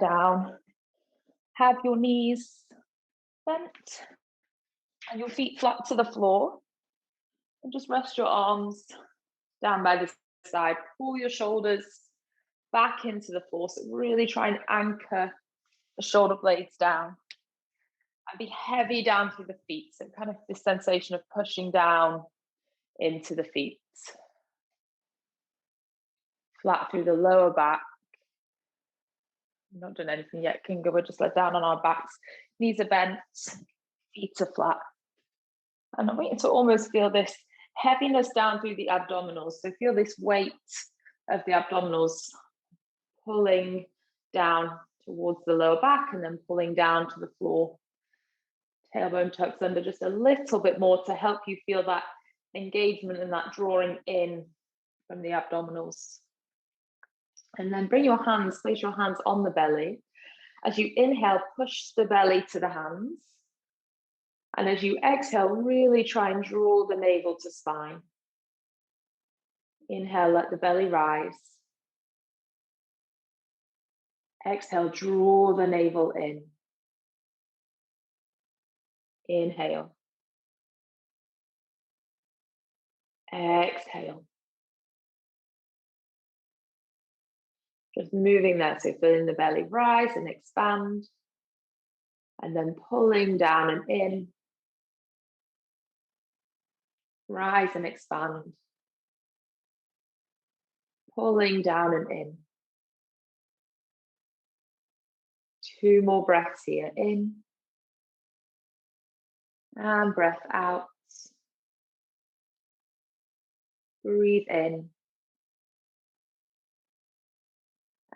down. Have your knees bent and your feet flat to the floor. And just rest your arms down by the side. Pull your shoulders back into the floor. So really try and anchor the shoulder blades down. And be heavy down through the feet. So kind of this sensation of pushing down into the feet. Flat through the lower back. We've not done anything yet, Kinga. We're just let down on our backs. Knees are bent, feet are flat. And I want you to almost feel this heaviness down through the abdominals. So feel this weight of the abdominals pulling down towards the lower back and then pulling down to the floor. Tailbone tucks under just a little bit more to help you feel that engagement and that drawing in from the abdominals. And then bring your hands, place your hands on the belly. As you inhale, push the belly to the hands. And as you exhale, really try and draw the navel to spine. Inhale, let the belly rise. Exhale, draw the navel in. Inhale. Exhale. Just moving there, so feeling the belly rise and expand. And then pulling down and in. Rise and expand. Pulling down and in. 2 more breaths here. In. And breath out. Breathe in.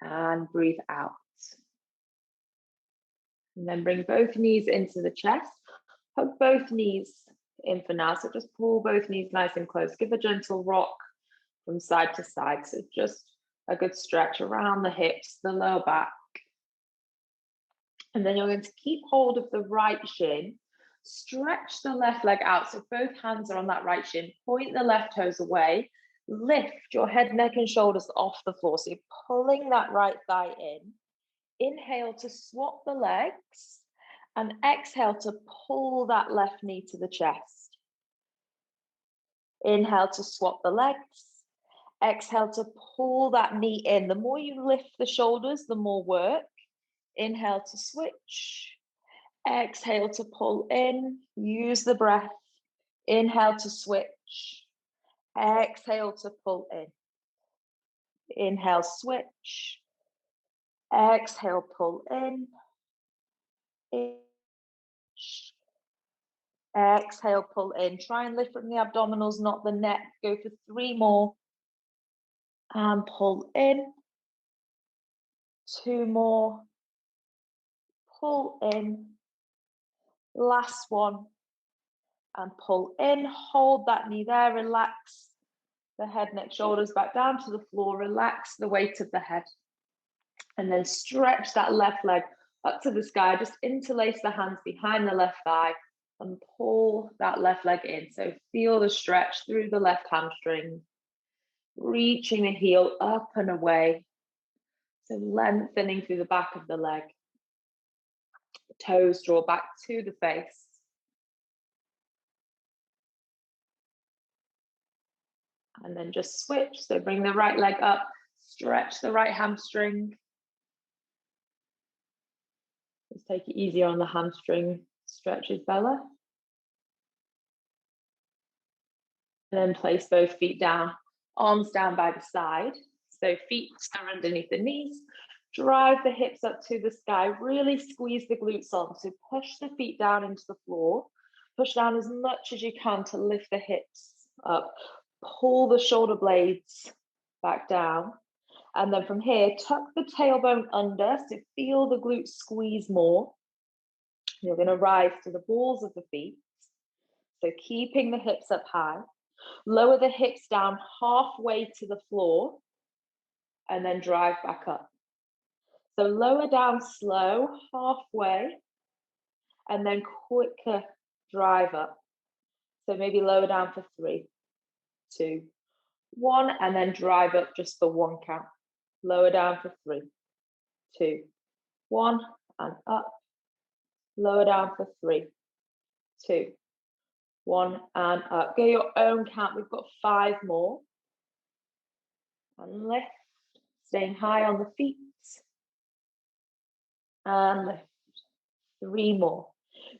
And breathe out. And then bring both knees into the chest. Hug both knees in for now. So just pull both knees nice and close. Give a gentle rock from side to side. So just a good stretch around the hips, the lower back. And then you're going to keep hold of the right shin. Stretch the left leg out. So both hands are on that right shin. Point the left toes away. Lift your head, neck, and shoulders off the floor. So you're pulling that right thigh in. Inhale to swap the legs. And exhale to pull that left knee to the chest. Inhale to swap the legs. Exhale to pull that knee in. The more you lift the shoulders, the more work. Inhale to switch. Exhale to pull in. Use the breath. Inhale to switch. Exhale to pull in. Inhale, switch. Exhale, pull in. Exhale, pull in. Try and lift from the abdominals, not the neck. Go for 3 more. And pull in. 2 more. Pull in. Last one. And pull in. Hold that knee there. Relax the head, neck, shoulders back down to the floor. Relax the weight of the head. And then stretch that left leg up to the sky. Just interlace the hands behind the left thigh and pull that left leg in. So feel the stretch through the left hamstring, reaching the heel up and away. So lengthening through the back of the leg. Toes draw back to the face. And then just switch. So bring the right leg up, stretch the right hamstring. Just take it easier on the hamstring, stretches Bella. And then place both feet down, arms down by the side. So feet are underneath the knees. Drive the hips up to the sky. Really squeeze the glutes on. So push the feet down into the floor. Push down as much as you can to lift the hips up. Pull the shoulder blades back down. And then from here, tuck the tailbone under. So feel the glutes squeeze more. You're going to rise to the balls of the feet. So keeping the hips up high. Lower the hips down halfway to the floor. And then drive back up. So lower down slow, halfway. And then quicker drive up. So maybe lower down for 3, 2, 1. And then drive up just for 1 count. Lower down for 3, 2, 1, and up. Lower down for 3, 2, 1, and up. Go your own count. We've got 5 more. And lift, staying high on the feet. And lift. 3 more.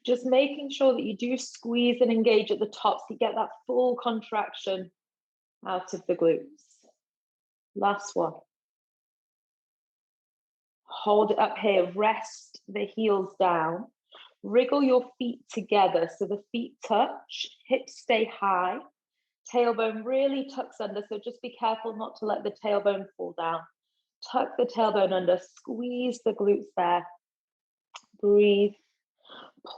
Just making sure that you do squeeze and engage at the top so you get that full contraction out of the glutes. Last one. Hold it up here. Rest the heels down. Wriggle your feet together so the feet touch. Hips stay high. Tailbone really tucks under, so just be careful not to let the tailbone fall down. Tuck the tailbone under. Squeeze the glutes there. Breathe.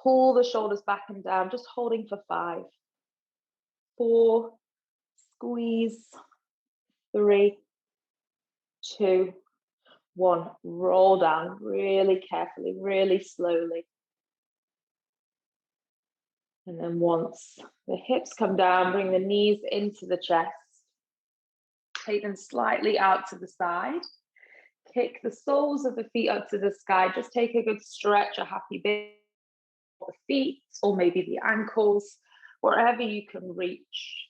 Pull the shoulders back and down, just holding for 5, 4, squeeze, 3, 2, 1. Roll down really carefully, really slowly. And then once the hips come down, bring the knees into the chest. Take them slightly out to the side. Kick the soles of the feet up to the sky. Just take a good stretch, a happy bit. The feet or maybe the ankles, wherever you can reach.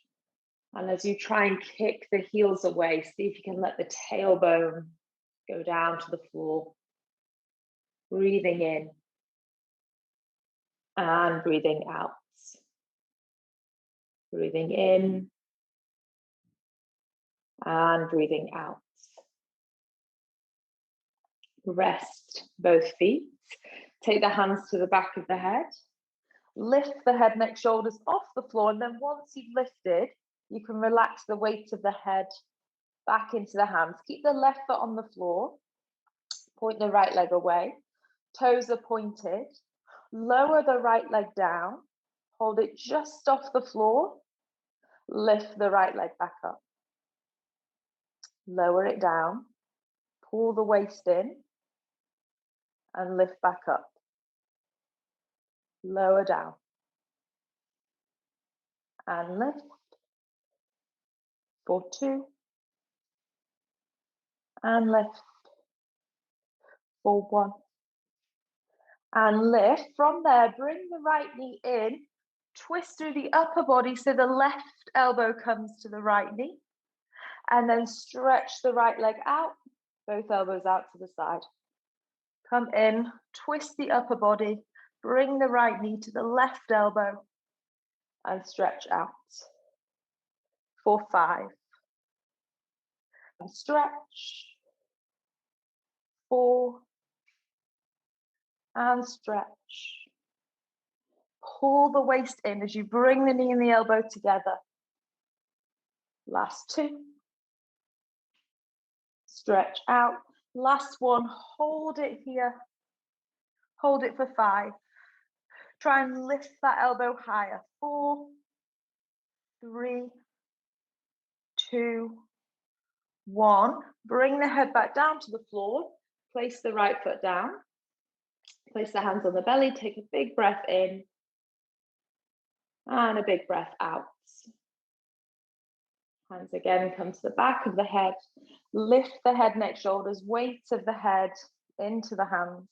And as you try and kick the heels away, see if you can let the tailbone go down to the floor. Breathing in and breathing out. Breathing in and breathing out. Rest both feet. Take the hands to the back of the head. Lift the head, neck, shoulders off the floor. And then once you've lifted, you can relax the weight of the head back into the hands. Keep the left foot on the floor. Point the right leg away. Toes are pointed. Lower the right leg down. Hold it just off the floor. Lift the right leg back up. Lower it down. Pull the waist in. And lift back up. Lower down. And lift. For 2. And lift. For 1. And lift. From there, bring the right knee in. Twist through the upper body so the left elbow comes to the right knee. And then stretch the right leg out. Both elbows out to the side. Come in, twist the upper body, bring the right knee to the left elbow and stretch out. For 5. And stretch. 4. And stretch. Pull the waist in as you bring the knee and the elbow together. Last 2. Stretch out. Last one, hold it here. Hold it for 5. Try and lift that elbow higher. 4, 3, 2, 1. Bring the head back down to the floor. Place the right foot down. Place the hands on the belly. Take a big breath in. And a big breath out. Hands again come to the back of the head. Lift the head, neck, shoulders, weight of the head into the hands.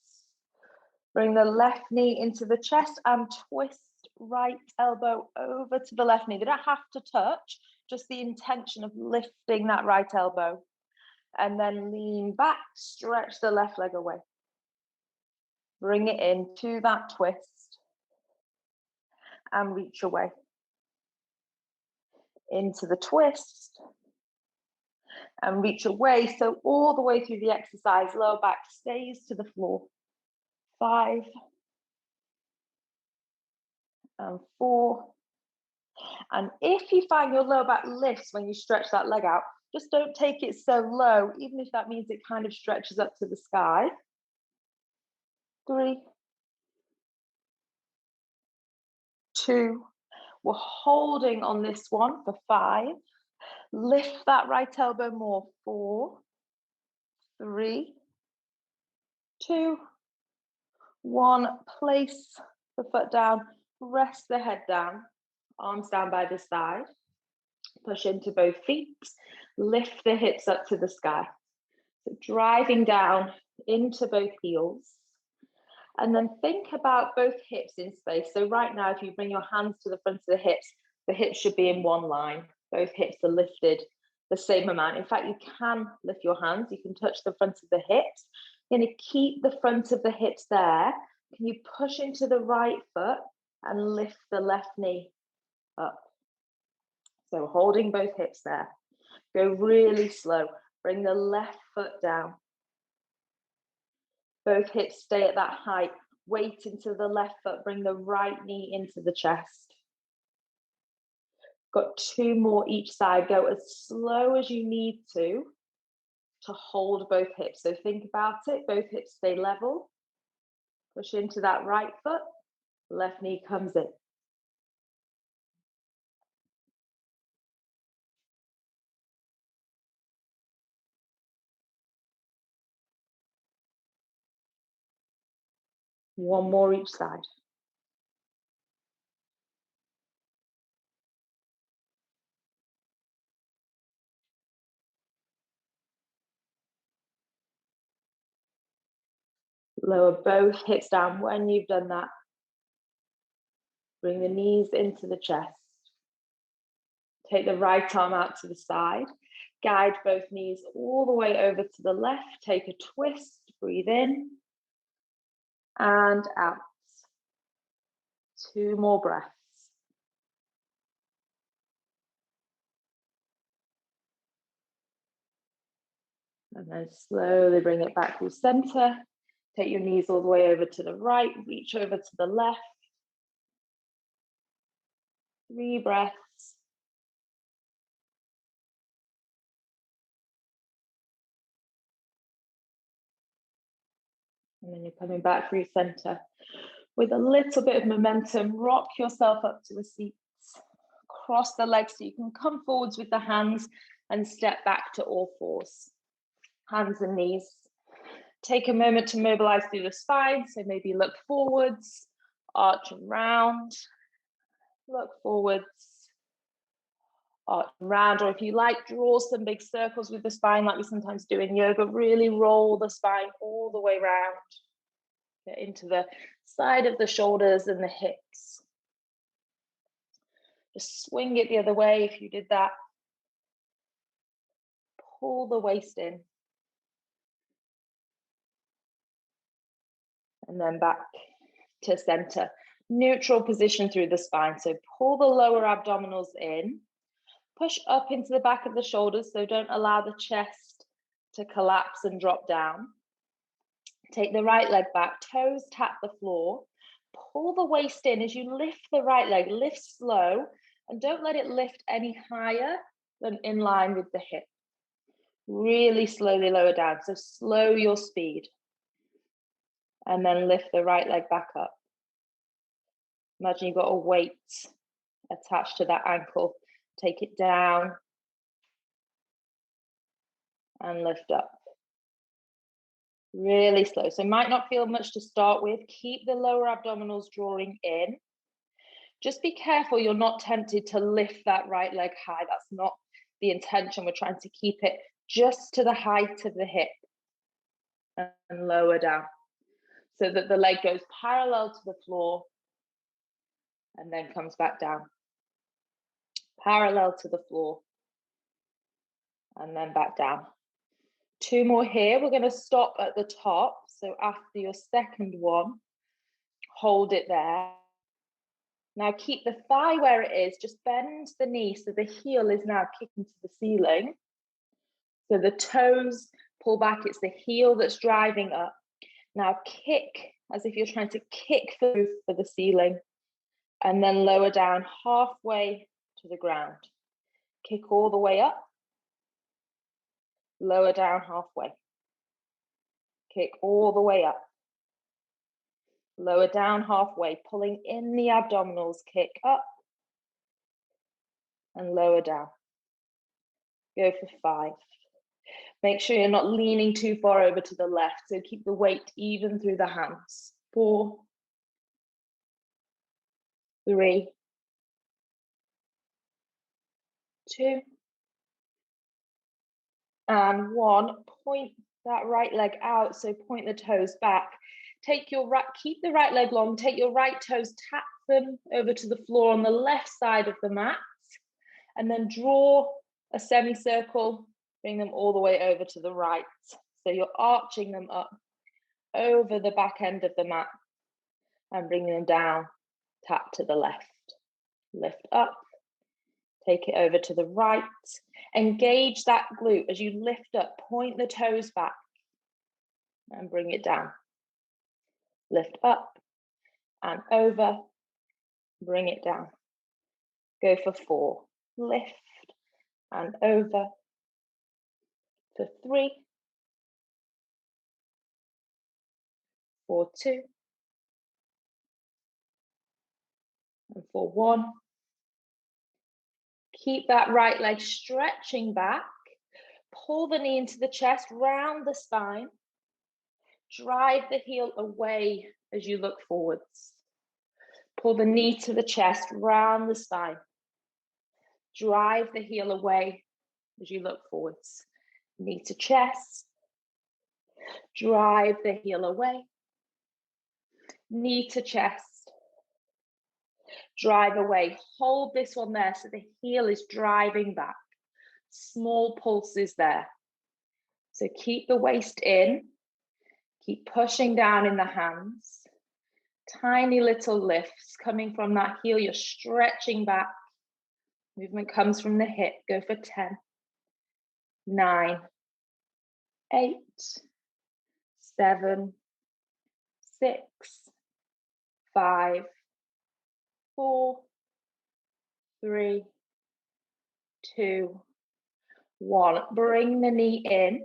Bring the left knee into the chest and twist right elbow over to the left knee. They don't have to touch, just the intention of lifting that right elbow. And then lean back, stretch the left leg away. Bring it into that twist and reach away. Into the twist and reach away. So all the way through the exercise, lower back stays to the floor. 5 and 4. And if you find your lower back lifts when you stretch that leg out, just don't take it so low, even if that means it kind of stretches up to the sky. 3, 2. We're holding on this one for 5. Lift that right elbow more. 4, 3, 2, 1. Place the foot down. Rest the head down. Arms down by the side. Push into both feet. Lift the hips up to the sky. So driving down into both heels. And then think about both hips in space. So right now, if you bring your hands to the front of the hips should be in one line. Both hips are lifted the same amount. In fact, you can lift your hands. You can touch the front of the hips. You're going to keep the front of the hips there. Can you push into the right foot and lift the left knee up? So holding both hips there. Go really slow. Bring the left foot down. Both hips stay at that height. Weight into the left foot. Bring the right knee into the chest. Got 2 more each side. Go as slow as you need to hold both hips. So think about it. Both hips stay level. Push into that right foot. Left knee comes in. One more each side. Lower both hips down. When you've done that, bring the knees into the chest. Take the right arm out to the side. Guide both knees all the way over to the left. Take a twist. Breathe in and out. 2 more breaths. And then slowly bring it back to center. Take your knees all the way over to the right. Reach over to the left. 3 breaths. And then you're coming back through center. With a little bit of momentum, rock yourself up to a seat. Cross the legs so you can come forwards with the hands and step back to all fours. Hands and knees. Take a moment to mobilize through the spine. So maybe look forwards, arch and round. Look forwards, arch and round. Or if you like, draw some big circles with the spine like we sometimes do in yoga. Really roll the spine all the way round. Get into the side of the shoulders and the hips. Just swing it the other way if you did that. Pull the waist in. And then back to center. Neutral position through the spine. So pull the lower abdominals in. Push up into the back of the shoulders. So don't allow the chest to collapse and drop down. Take the right leg back. Toes tap the floor. Pull the waist in as you lift the right leg. Lift slow. And don't let it lift any higher than in line with the hip. Really slowly lower down. So slow your speed. And then lift the right leg back up. Imagine you've got a weight attached to that ankle. Take it down and lift up. Really slow. So might not feel much to start with. Keep the lower abdominals drawing in. Just be careful you're not tempted to lift that right leg high. That's not the intention. We're trying to keep it just to the height of the hip and lower down so that the leg goes parallel to the floor and then comes back down. Parallel to the floor and then back down. 2 more here. We're going to stop at the top. So after your second one, hold it there. Now keep the thigh where it is. Just bend the knee so the heel is now kicking to the ceiling. So the toes pull back. It's the heel that's driving up. Now kick as if you're trying to kick through for the ceiling. And then lower down halfway to the ground. Kick all the way up. Lower down halfway. Kick all the way up. Lower down halfway, pulling in the abdominals, kick up and lower down. Go for 5. Make sure you're not leaning too far over to the left, so keep the weight even through the hands. 4, 3, 2, and 1. Point that right leg out, so point the toes back. Keep the right leg long, take your right toes, tap them over to the floor on the left side of the mat, and then draw a semicircle, bring them all the way over to the right. So you're arching them up over the back end of the mat and bringing them down, tap to the left, lift up, take it over to the right, engage that glute as you lift up, point the toes back and bring it down. Lift up and over, bring it down. Go for 4, lift and over, for 3, for 2, and for 1. Keep that right leg stretching back. Pull the knee into the chest, round the spine. Drive the heel away as you look forwards. Pull the knee to the chest, round the spine. Drive the heel away as you look forwards. Knee to chest. Drive the heel away. Knee to chest. Drive away. Hold this one there so the heel is driving back. Small pulses there. So keep the waist in. Keep pushing down in the hands. Tiny little lifts coming from that heel. You're stretching back. Movement comes from the hip. Go for 10, 9, 8, 7, 6, 5, 4, 3, 2, 1. Bring the knee in.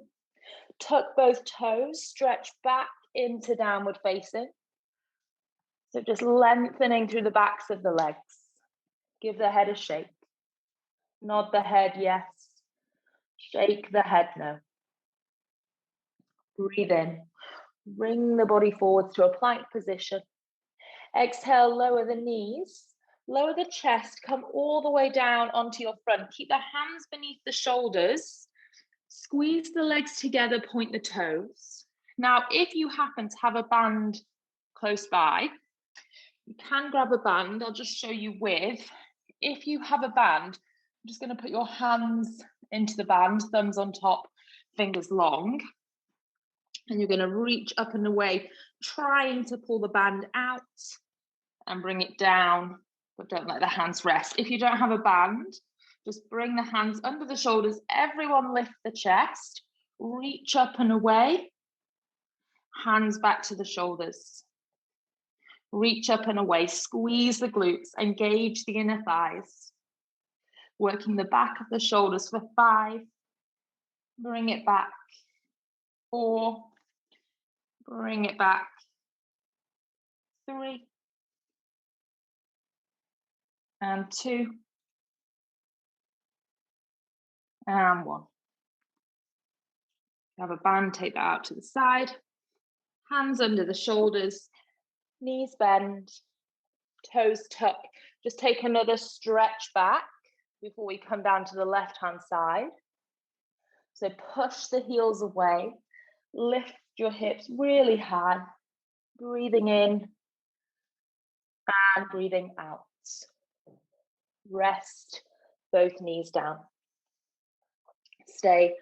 Tuck both toes. Stretch back into downward facing. So just lengthening through the backs of the legs. Give the head a shake. Nod the head, yes. Shake the head, no. Breathe in. Bring the body forwards to a plank position. Exhale, lower the knees. Lower the chest. Come all the way down onto your front. Keep the hands beneath the shoulders. Squeeze the legs together, point the toes. Now, if you happen to have a band close by, you can grab a band. I'll just show you with. If you have a band, I'm just going to put your hands into the band, thumbs on top, fingers long. And you're going to reach up and away, trying to pull the band out and bring it down, but don't let the hands rest. If you don't have a band, just bring the hands under the shoulders. Everyone lift the chest, reach up and away, hands back to the shoulders. Reach up and away, squeeze the glutes, engage the inner thighs. Working the back of the shoulders for 5, bring it back, 4, bring it back, 3, and 2, and 1. Have a band, take that out to the side, hands under the shoulders, knees bend, toes tuck. Just take another stretch back before we come down to the left-hand side. So push the heels away, lift your hips really high, breathing in and breathing out. Rest both knees down. Stay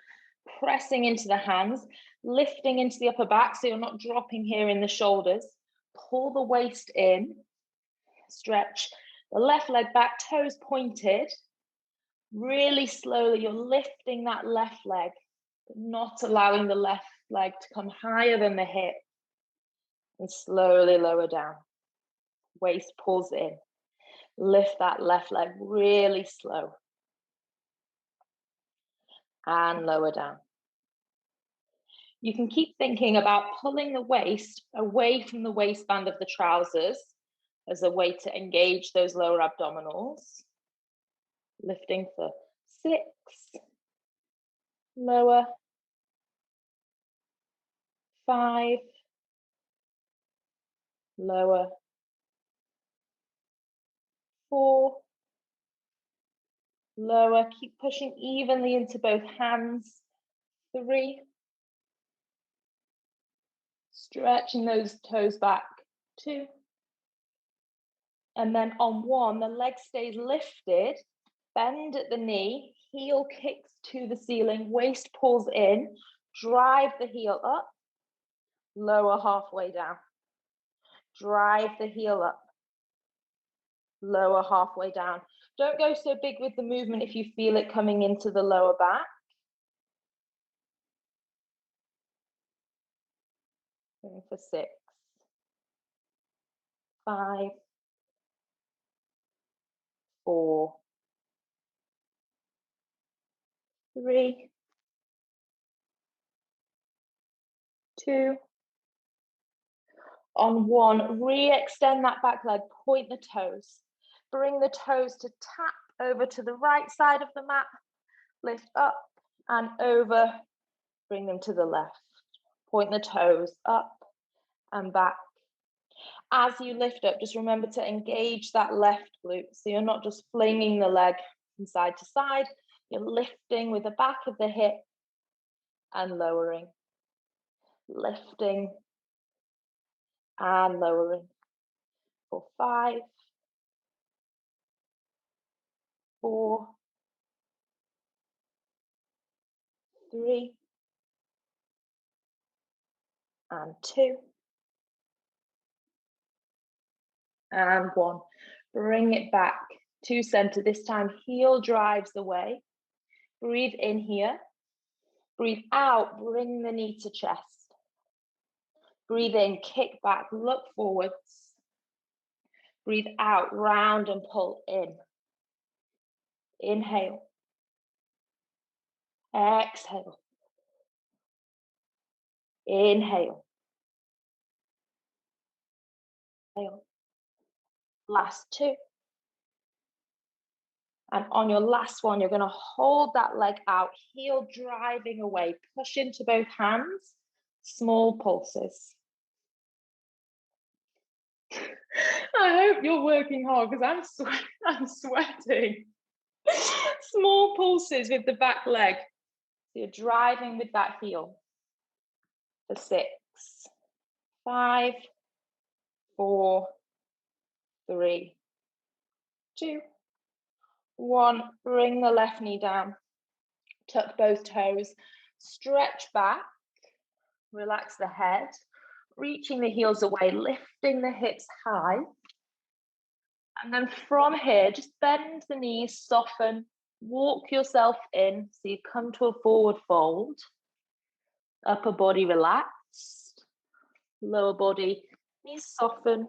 pressing into the hands, lifting into the upper back so you're not dropping here in the shoulders. Pull the waist in, stretch the left leg back, toes pointed. Really slowly, you're lifting that left leg, but not allowing the left leg to come higher than the hip. And slowly lower down. Waist pulls in. Lift that left leg really slow. And lower down. You can keep thinking about pulling the waist away from the waistband of the trousers as a way to engage those lower abdominals. Lifting for 6, lower, 5, lower, 4, lower, keep pushing evenly into both hands, 3, Stretching those toes back, 2. And then on 1, the leg stays lifted, bend at the knee, heel kicks to the ceiling, waist pulls in, drive the heel up, lower halfway down. Drive the heel up, lower halfway down. Don't go so big with the movement if you feel it coming into the lower back. Going for 6, 5, 4, 3, 2. On 1, re-extend that back leg, point the toes. Bring the toes to tap over to the right side of the mat, lift up and over, bring them to the left. Point the toes up and back. As you lift up, just remember to engage that left glute. So you're not just flinging the leg from side to side, you're lifting with the back of the hip and lowering. Lifting and lowering. For 5, 4, 3, and 2, and 1. Bring it back to center. This time, heel drives the way. Breathe in here. Breathe out, bring the knee to chest. Breathe in, kick back, look forwards. Breathe out, round and pull in. Inhale. Exhale. Inhale. Exhale. Last 2. And on your last one, you're going to hold that leg out, heel driving away, push into both hands, small pulses. I hope you're working hard because I'm sweating. Small pulses with the back leg. So you're driving with that heel. For 6, 5, 4, 3, 2, 1. Bring the left knee down. Tuck both toes. Stretch back. Relax the head. Reaching the heels away, lifting the hips high. And then from here, just bend the knees, soften, walk yourself in. So you come to a forward fold. Upper body relaxed. Lower body, knees soften.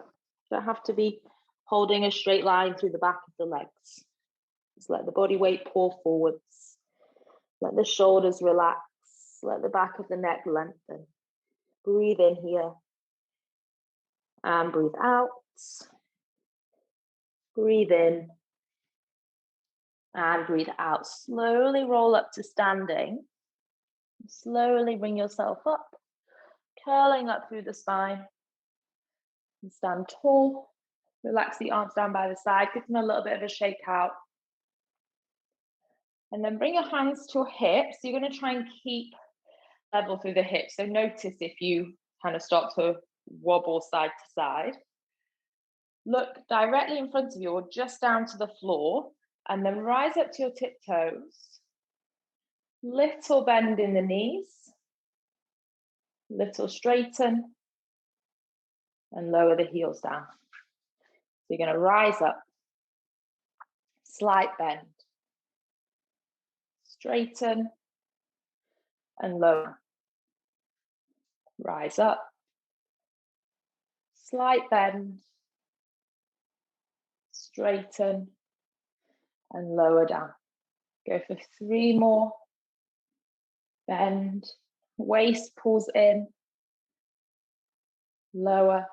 Don't have to be holding a straight line through the back of the legs. Just let the body weight pour forwards. Let the shoulders relax. Let the back of the neck lengthen. Breathe in here. And breathe out. Breathe in. And breathe out. Slowly roll up to standing. Slowly bring yourself up. Curling up through the spine. And stand tall. Relax the arms down by the side. Give them a little bit of a shake out. And then bring your hands to your hips. So you're going to try and keep level through the hips. So notice if you kind of start to wobble side to side. Look directly in front of you or just down to the floor. And then rise up to your tiptoes. Little bend in the knees. Little straighten. And lower the heels down. So you're going to rise up. Slight bend. Straighten. And lower. Rise up. Slight bend. Straighten. And lower down. Go for 3 more. Bend. Waist pulls in. Lower.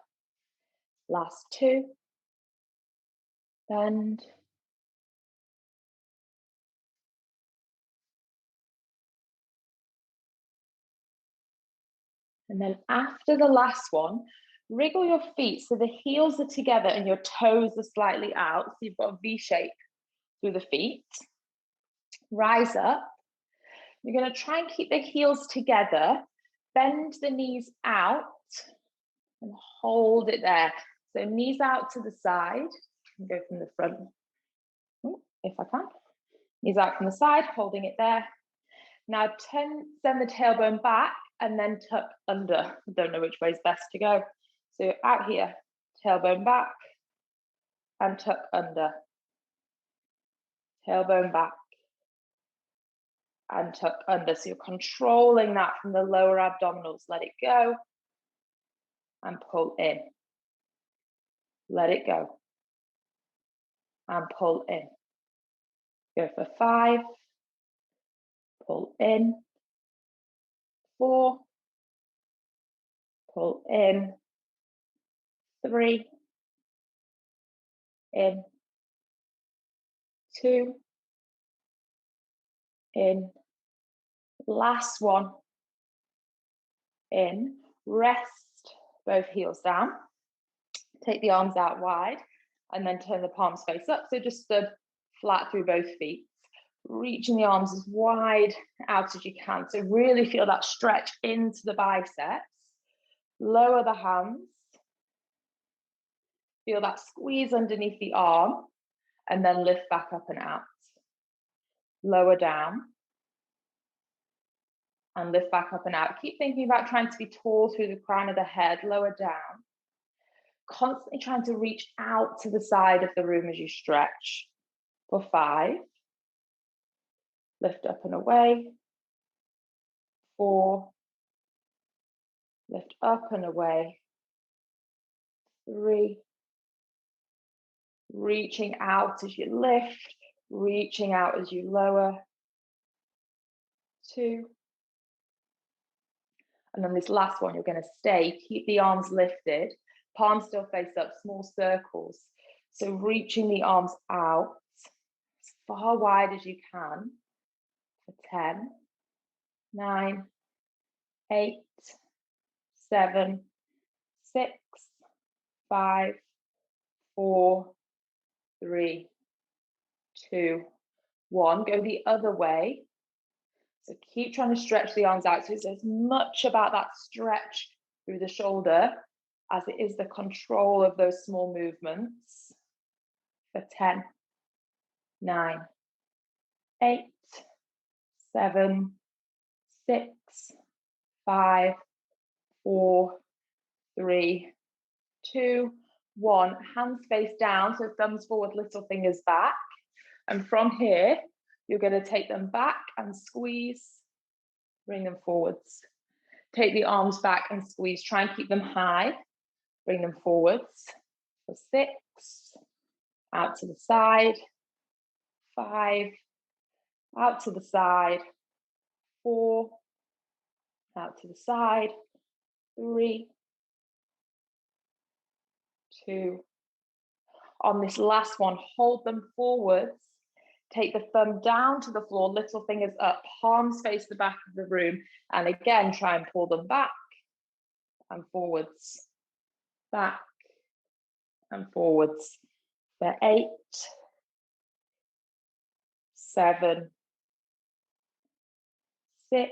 Last 2. Bend. And then after the last one, wriggle your feet so the heels are together and your toes are slightly out. So you've got a V shape through the feet. Rise up. You're going to try and keep the heels together. Bend the knees out and hold it there. So knees out to the side, and go from the front, if I can. Knees out from the side, holding it there. Now send the tailbone back and then tuck under. I don't know which way is best to go. So out here, tailbone back and tuck under. Tailbone back and tuck under. So you're controlling that from the lower abdominals. Let it go and pull in. Let it go and pull in. Go for 5. Pull in. 4. Pull in. 3. In. 2. In. Last one. In. Rest both heels down. Take the arms out wide and then turn the palms face up. So just stood flat through both feet. Reaching the arms as wide out as you can. So really feel that stretch into the biceps. Lower the hands. Feel that squeeze underneath the arm and then lift back up and out. Lower down and lift back up and out. Keep thinking about trying to be tall through the crown of the head. Lower down. Constantly trying to reach out to the side of the room as you stretch. For 5. Lift up and away. 4. Lift up and away. 3. Reaching out as you lift. Reaching out as you lower. 2. And then this last one, you're going to stay. Keep the arms lifted. Palms still face up, small circles. So reaching the arms out as far wide as you can. For 10, 9, 8, 7, 6, 5, 4, 3, 2, 1. Go the other way. So keep trying to stretch the arms out. So it's as much about that stretch through the shoulder as it is the control of those small movements. For 10, 9, 8, 7, 6, 5, 4, 3, 2, 1. Hands face down, so thumbs forward, little fingers back. And from here, you're going to take them back and squeeze, bring them forwards. Take the arms back and squeeze. Try and keep them high. Bring them forwards. For 6, out to the side. 5, out to the side. 4, out to the side. 3, 2. On this last one, hold them forwards. Take the thumb down to the floor, little fingers up, palms face the back of the room. And again, try and pull them back and forwards. Back and forwards. For 8, 7, 6,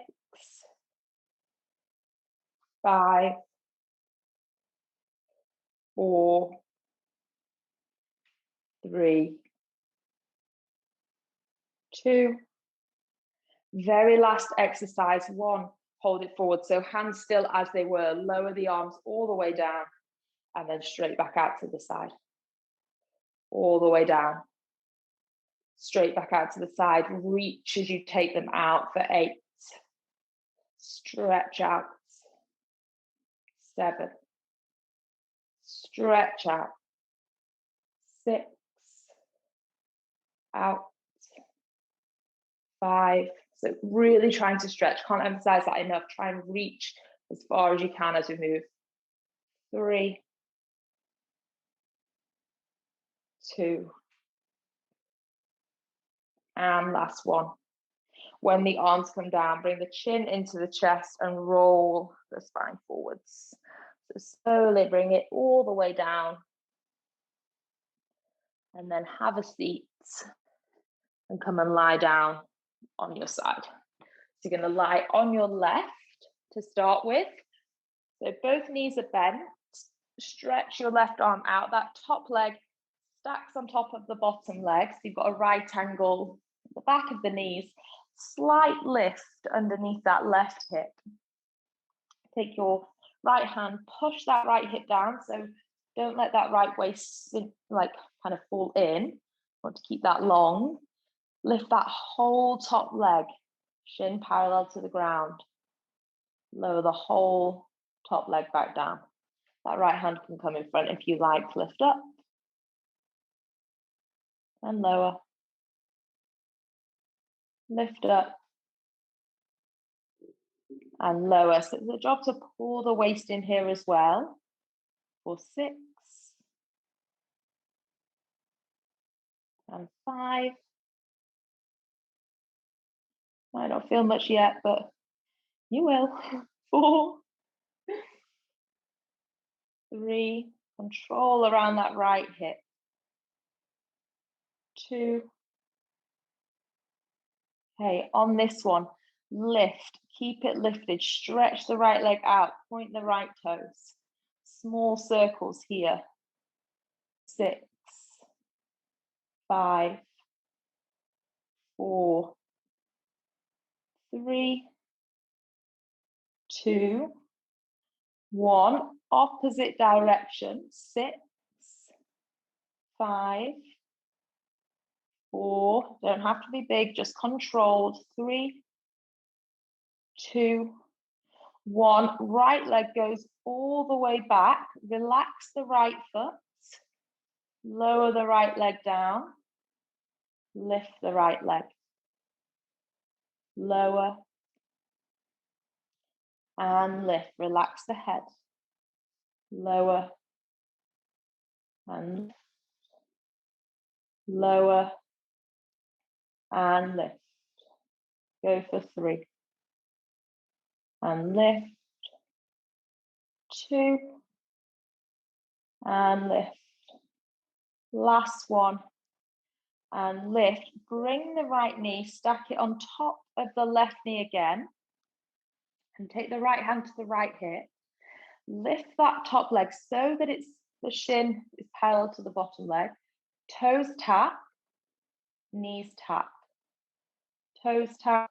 5, 4, 3, 2. Very last exercise, 1. Hold it forward. So hands still as they were. Lower the arms all the way down and then straight back out to the side. All the way down. Straight back out to the side. Reach as you take them out for 8. Stretch out. 7. Stretch out. 6. Out. 5. So really trying to stretch. Can't emphasize that enough. Try and reach as far as you can as we move. 3, 2. And last one. When the arms come down, bring the chin into the chest and roll the spine forwards. So slowly bring it all the way down. And then have a seat and come and lie down on your side. So you're going to lie on your left to start with. So both knees are bent. Stretch your left arm out. That top leg stacks on top of the bottom leg. So you've got a right angle at the back of the knees. Slight lift underneath that left hip. Take your right hand, push that right hip down. So don't let that right waist like kind of fall in. You want to keep that long. Lift that whole top leg, shin parallel to the ground. Lower the whole top leg back down. That right hand can come in front if you like. Lift up and lower. Lift up and lower. So it's a job to pull the waist in here as well. For 6 and 5. Might not feel much yet, but you will. 4, 3, control around that right hip. 2. Okay, on this one, lift, keep it lifted, stretch the right leg out, point the right toes. Small circles here. 6, 5, 4, 3, 2, 1. Opposite direction. 6, 5, 4. Don't have to be big, just controlled. 3, 2, 1. Right leg goes all the way back. Relax the right foot. Lower the right leg down. Lift the right leg. Lower and lift. Relax the head. Lower and lower and lift. Go for 3. And lift. 2. And lift. Last one. And lift. Bring the right knee, stack it on top of the left knee again. And take the right hand to the right hip. Lift that top leg so that the shin is parallel to the bottom leg. Toes tap, knees tap. Toes tap,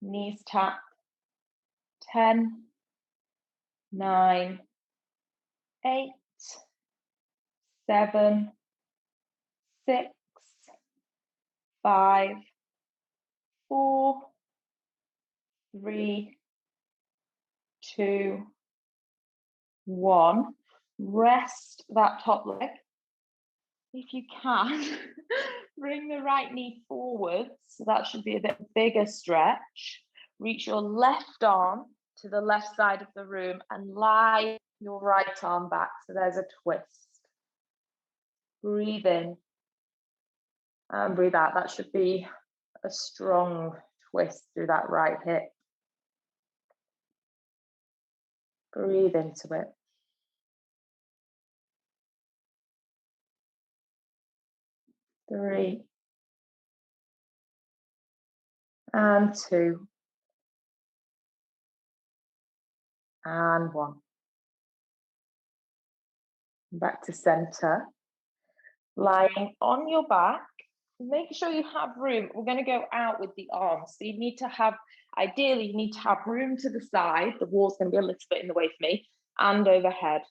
knees tap. 10, 9, 8, 7, 6, 5, 4, 3, 2, 1. Rest that top leg. If you can, bring the right knee forwards. So that should be a bit bigger stretch. Reach your left arm to the left side of the room and lie your right arm back. So there's a twist. Breathe in and breathe out. That should be a strong twist through that right hip. Breathe into it. 3 and 2 and 1. Back to center. Lying on your back. Make sure you have room. We're going to go out with the arms. So you need to have, ideally, you need to have room to the side. The wall's going to be a little bit in the way for me, and overhead.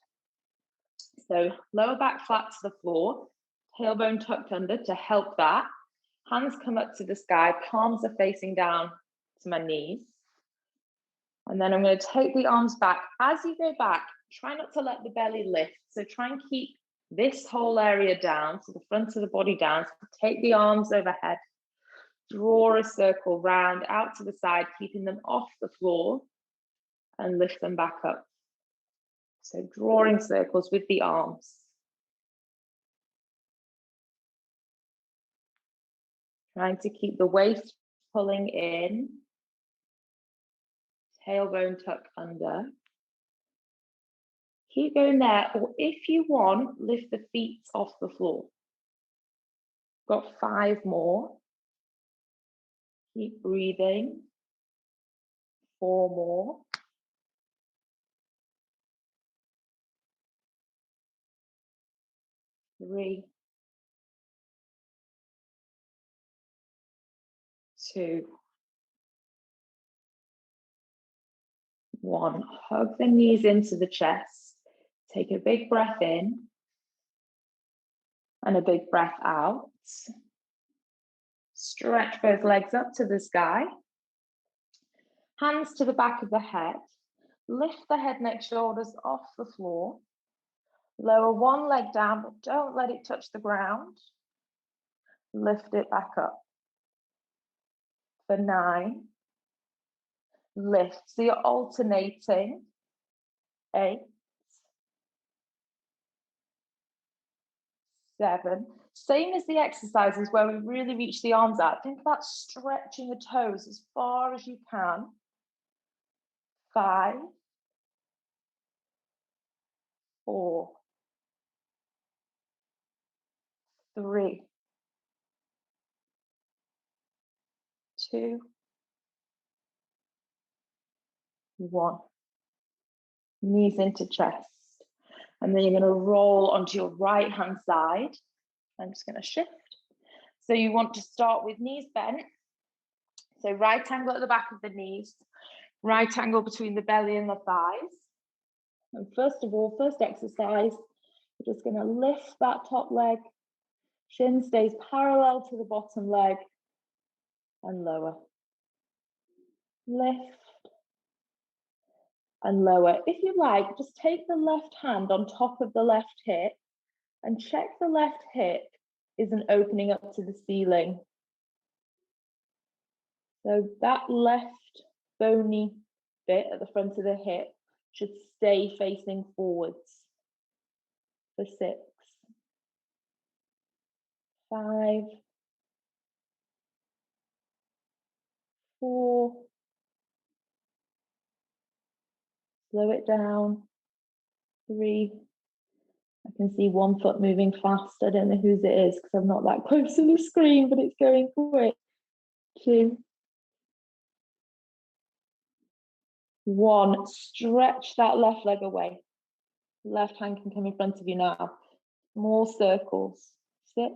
So lower back flat to the floor, tailbone tucked under to help that. Hands come up to the sky, palms are facing down to my knees. And then I'm going to take the arms back. As you go back, try not to let the belly lift. So try and keep this whole area down, so the front of the body down. So take the arms overhead, draw a circle round out to the side, keeping them off the floor, and lift them back up. So drawing circles with the arms. Trying to keep the waist pulling in, tailbone tucked under. Keep going there, or if you want, lift the feet off the floor. Got 5 more. Keep breathing. 4 more. 3, 2, 1. Hug the knees into the chest. Take a big breath in and a big breath out. Stretch both legs up to the sky. Hands to the back of the head. Lift the head, neck, shoulders off the floor. Lower one leg down, but don't let it touch the ground. Lift it back up. For 9. Lift. So you're alternating. 8. 7. Same as the exercises where we really reach the arms out. Think about stretching the toes as far as you can. 5. 4. 3. 2. 1. Knees into chest. And then you're going to roll onto your right hand side. I'm just going to shift. So you want to start with knees bent. So right angle at the back of the knees, right angle between the belly and the thighs. And first of all, first exercise, we're just going to lift that top leg. Shin stays parallel to the bottom leg and lower. Lift and lower. If you like, just take the left hand on top of the left hip and check the left hip isn't opening up to the ceiling. So that left bony bit at the front of the hip should stay facing forwards. For 6, 5, 4, slow it down, 3. I can see one foot moving fast. I don't know whose it is because I'm not that close to the screen, but it's going quick. 2, 1. Stretch that left leg away. Left hand can come in front of you now. More circles. 6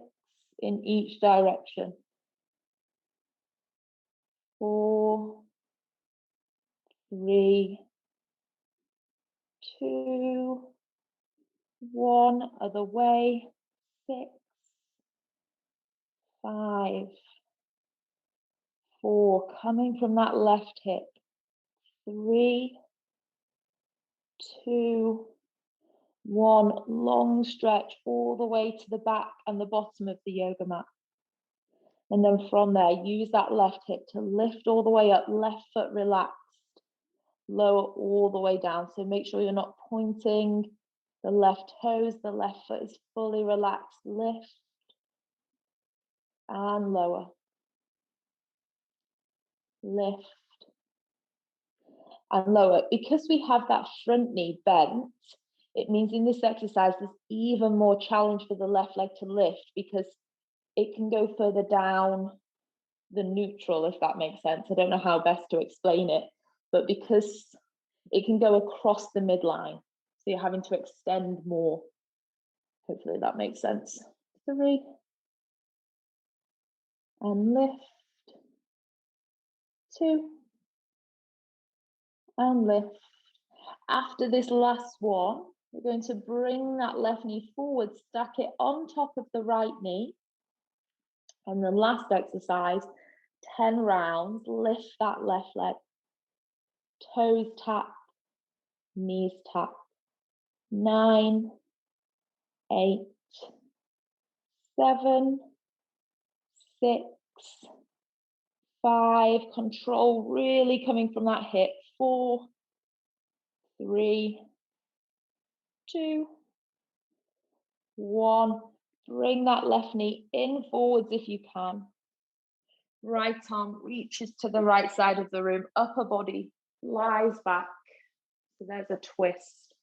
in each direction. 4, 3, 2, 1. Other way. 6, 5, 4. Coming from that left hip. 3, 2, 1. Long stretch all the way to the back and the bottom of the yoga mat. And then from there, use that left hip to lift all the way up, left foot relaxed, lower all the way down. So make sure you're not pointing the left toes, the left foot is fully relaxed. Lift and lower. Lift and lower. Because we have that front knee bent, it means in this exercise, there's even more challenge for the left leg to lift because it can go further down the neutral, if that makes sense. I don't know how best to explain it, but because it can go across the midline, so you're having to extend more. Hopefully that makes sense. 3, and lift, 2, and lift. After this last one, we're going to bring that left knee forward, stack it on top of the right knee. And the last exercise, 10 rounds, lift that left leg. Toes tap, knees tap. 9, 8, 7, 6, 5. Control really coming from that hip. 4, 3, 2, 1. Bring that left knee in forwards if you can. Right arm reaches to the right side of the room. Upper body lies back. So there's a twist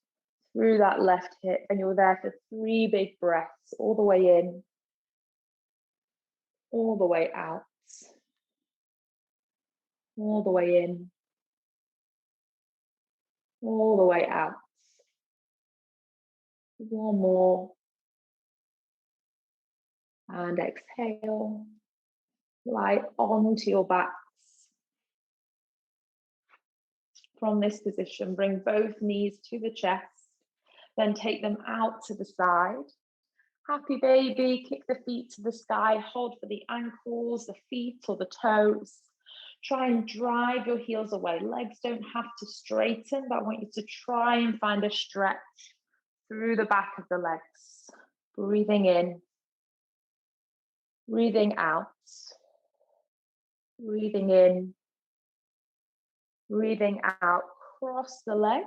through that left hip. And you're there for 3 big breaths. All the way in. All the way out. All the way in. All the way out. One more. And exhale, lie onto your backs. From this position, bring both knees to the chest, then take them out to the side. Happy baby, kick the feet to the sky, hold for the ankles, the feet or the toes. Try and drive your heels away. Legs don't have to straighten, but I want you to try and find a stretch through the back of the legs. Breathing in, breathing out, breathing in, breathing out. Cross the legs,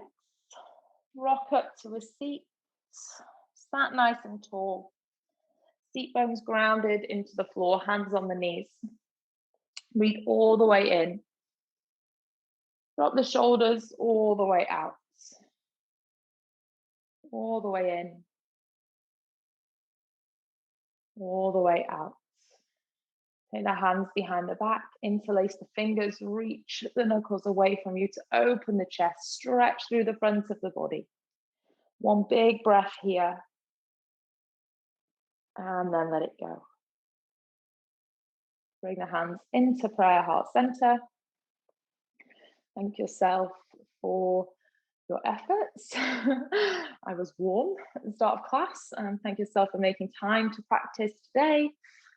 rock up to a seat, sat nice and tall. Seat bones grounded into the floor, hands on the knees. Breathe all the way in. Drop the shoulders all the way out. All the way in. All the way out. Take the hands behind the back, interlace the fingers, reach the knuckles away from you to open the chest, stretch through the front of the body. One big breath here. And then let it go. Bring the hands into prayer, heart center. Thank yourself for your efforts. I was warm at the start of class. Thank yourself for making time to practice today.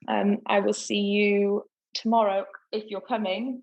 I will see you tomorrow if you're coming